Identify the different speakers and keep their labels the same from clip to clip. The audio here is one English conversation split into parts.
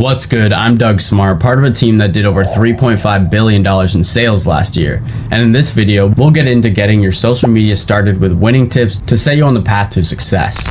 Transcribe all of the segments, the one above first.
Speaker 1: What's good? I'm Doug Smart, part of a team that did over $3.5 billion in sales last year. And in this video, we'll get into getting your social media started with winning tips to set you on the path to success.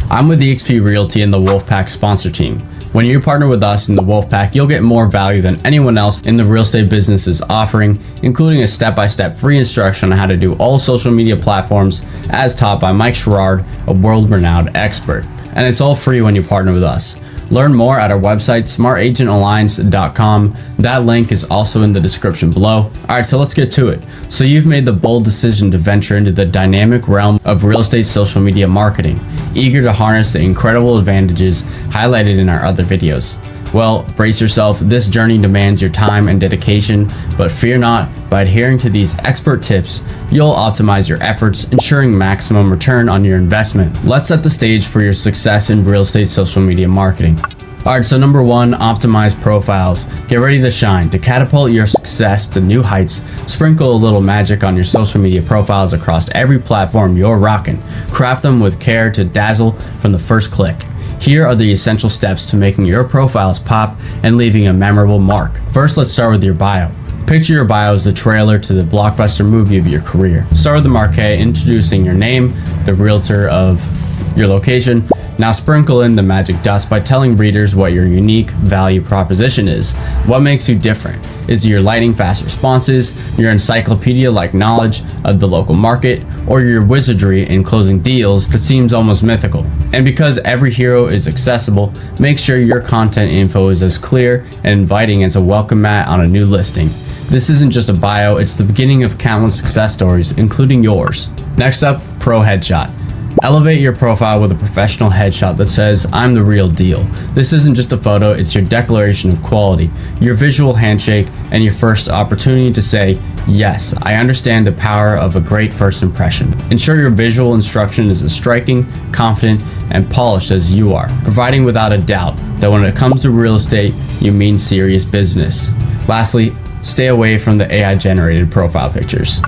Speaker 1: I'm with eXp Realty and the Wolfpack sponsor team. When you partner with us in the Wolfpack, you'll get more value than anyone else in the real estate business is offering, including a step-by-step free instruction on how to do all social media platforms as taught by Mike Sherrard, a world-renowned expert. And it's all free when you partner with us. Learn more at our website, smartagentalliance.com. That link is also in the description below. Alright, so let's get to it. So you've made the bold decision to venture into the dynamic realm of real estate social media marketing, eager to harness the incredible advantages highlighted in our other videos. Well, brace yourself, this journey demands your time and dedication, but fear not, by adhering to these expert tips, you'll optimize your efforts, ensuring maximum return on your investment. Let's set the stage for your success in real estate social media marketing. Alright, so number one, optimize profiles. Get ready to shine. To catapult your success to new heights, sprinkle a little magic on your social media profiles across every platform you're rocking. Craft them with care to dazzle from the first click. Here are the essential steps to making your profiles pop and leaving a memorable mark. First, let's start with your bio. Picture your bio as the trailer to the blockbuster movie of your career. Start with the marquee, introducing your name, the realtor of your location. Now sprinkle in the magic dust by telling readers what your unique value proposition is. What makes you different? Is it your lightning fast responses, your encyclopedia-like knowledge of the local market, or your wizardry in closing deals that seems almost mythical? And because every hero is accessible, make sure your content info is as clear and inviting as a welcome mat on a new listing. This isn't just a bio, it's the beginning of countless success stories, including yours. Next up, pro headshot. Elevate your profile with a professional headshot that says, "I'm the real deal." This isn't just a photo, it's your declaration of quality, your visual handshake, and your first opportunity to say, "Yes, I understand the power of a great first impression." Ensure your visual instruction is as striking, confident, and polished as you are, providing without a doubt that when it comes to real estate, you mean serious business. Lastly, stay away from the AI-generated profile pictures.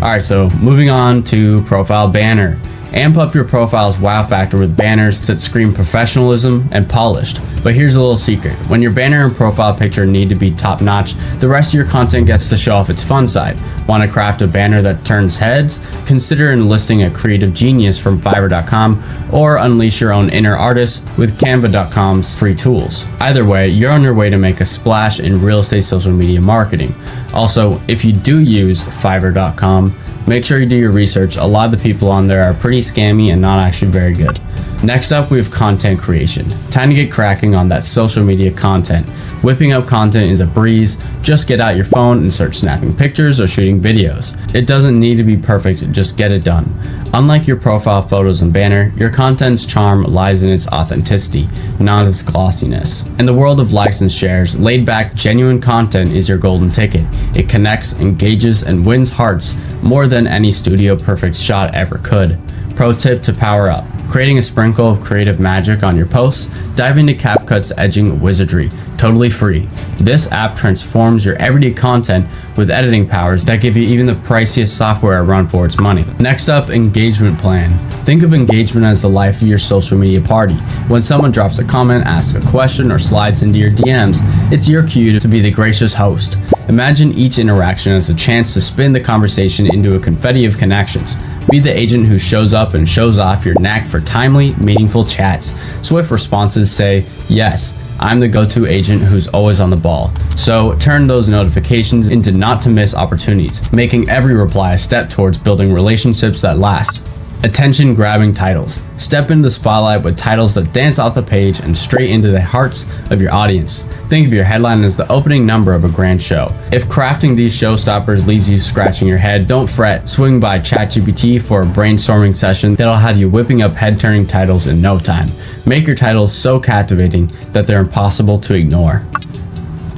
Speaker 1: Alright, so moving on to profile banner. Amp up your profile's wow factor with banners that scream professionalism and polished. But here's a little secret. When your banner and profile picture need to be top notch, the rest of your content gets to show off its fun side. Want to craft a banner that turns heads? Consider enlisting a creative genius from Fiverr.com or unleash your own inner artist with Canva.com's free tools. Either way, you're on your way to make a splash in real estate social media marketing. Also, if you do use Fiverr.com, make sure you do your research. A lot of the people on there are pretty scammy and not actually very good. Next up, we have content creation. Time to get cracking on that social media content. Whipping up content is a breeze. Just get out your phone and start snapping pictures or shooting videos. It doesn't need to be perfect, just get it done. Unlike your profile photos and banner, your content's charm lies in its authenticity, not its glossiness. In the world of likes and shares, laid-back, genuine content is your golden ticket. It connects, engages, and wins hearts more than any studio perfect shot ever could. Pro tip to power up. Creating a sprinkle of creative magic on your posts, dive into CapCut's edging wizardry, totally free. This app transforms your everyday content with editing powers that give you even the priciest software a run for its money. Next up, engagement plan. Think of engagement as the life of your social media party. When someone drops a comment, asks a question, or slides into your DMs, it's your cue to be the gracious host. Imagine each interaction as a chance to spin the conversation into a confetti of connections. Be the agent who shows up and shows off your knack for timely, meaningful chats. Swift responses say, "Yes, I'm the go-to agent who's always on the ball." So turn those notifications into not to miss opportunities, making every reply a step towards building relationships that last. Attention grabbing titles. Step into the spotlight with titles that dance off the page and straight into the hearts of your audience. Think of your headline as the opening number of a grand show. If crafting these showstoppers leaves you scratching your head, don't fret. Swing by ChatGPT for a brainstorming session that'll have you whipping up head-turning titles in no time. Make your titles so captivating that they're impossible to ignore.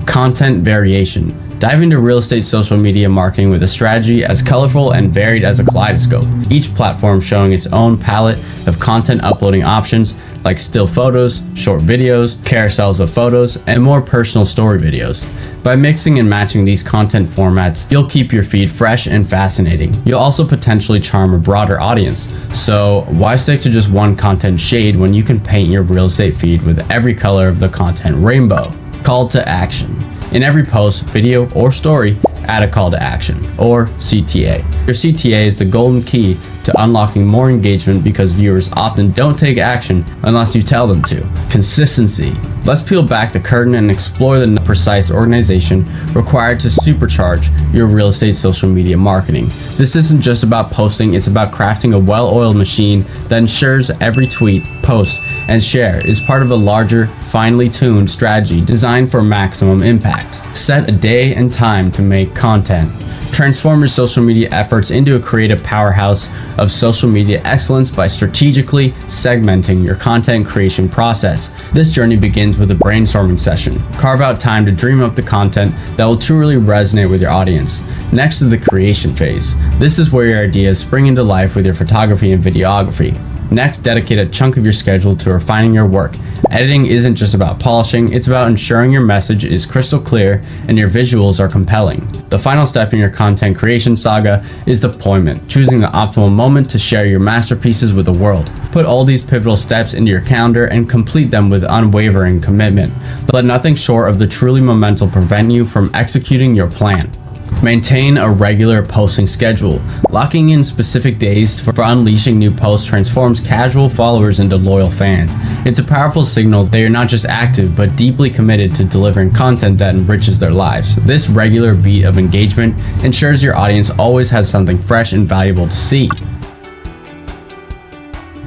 Speaker 1: Content variation. Dive into real estate social media marketing with a strategy as colorful and varied as a kaleidoscope. Each platform showing its own palette of content uploading options. like still photos, short videos, carousels of photos, and more personal story videos. By mixing and matching these content formats, you'll keep your feed fresh and fascinating. You'll also potentially charm a broader audience. So why stick to just one content shade when you can paint your real estate feed with every color of the content rainbow? Call to action. In every post, video, or story, add a call to action, or CTA. Your CTA is the golden key to unlocking more engagement because viewers often don't take action unless you tell them to. Consistency. Let's peel back the curtain and explore the precise organization required to supercharge your real estate social media marketing. This isn't just about posting, it's about crafting a well-oiled machine that ensures every tweet, post, and share is part of a larger, finely tuned strategy designed for maximum impact. Set a day and time to make content. Transform your social media efforts into a creative powerhouse of social media excellence by strategically segmenting your content creation process. This journey begins with a brainstorming session. Carve out time to dream up the content that will truly resonate with your audience. Next is the creation phase. This is where your ideas spring into life with your photography and videography. Next, dedicate a chunk of your schedule to refining your work. Editing isn't just about polishing, it's about ensuring your message is crystal clear and your visuals are compelling. The final step in your content creation saga is deployment, choosing the optimal moment to share your masterpieces with the world. Put all these pivotal steps into your calendar and complete them with unwavering commitment. Let nothing short of the truly momentum prevent you from executing your plan. Maintain a regular posting schedule. Locking in specific days for unleashing new posts transforms casual followers into loyal fans. It's a powerful signal that you're not just active, but deeply committed to delivering content that enriches their lives. This regular beat of engagement ensures your audience always has something fresh and valuable to see.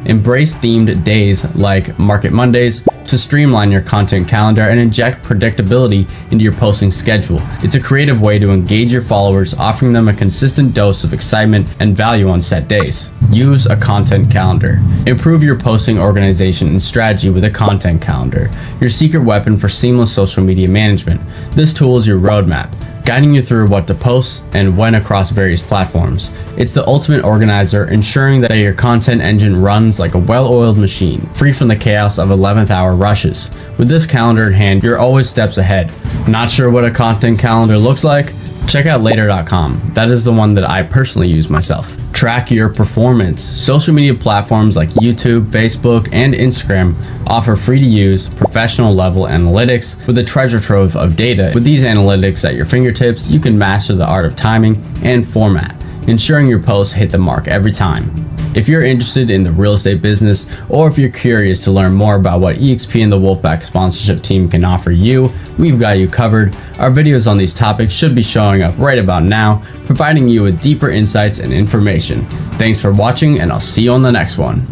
Speaker 1: Embrace themed days like Market Mondays to streamline your content calendar and inject predictability into your posting schedule. It's a creative way to engage your followers, offering them a consistent dose of excitement and value on set days. Use a content calendar. Improve your posting organization and strategy with a content calendar, your secret weapon for seamless social media management. This tool is your roadmap, guiding you through what to post and when across various platforms. It's the ultimate organizer, ensuring that your content engine runs like a well-oiled machine, free from the chaos of 11th hour rushes. With this calendar in hand, you're always steps ahead. Not sure what a content calendar looks like? Check out later.com. That is the one that I personally use myself. Track your performance. Social media platforms like YouTube, Facebook, and Instagram offer free to use professional level analytics with a treasure trove of data. With these analytics at your fingertips, you can master the art of timing and format, ensuring your posts hit the mark every time. If you're interested in the real estate business, or if you're curious to learn more about what EXP and the Wolfpack sponsorship team can offer you, we've got you covered. Our videos on these topics should be showing up right about now, providing you with deeper insights and information. Thanks for watching, and I'll see you on the next one.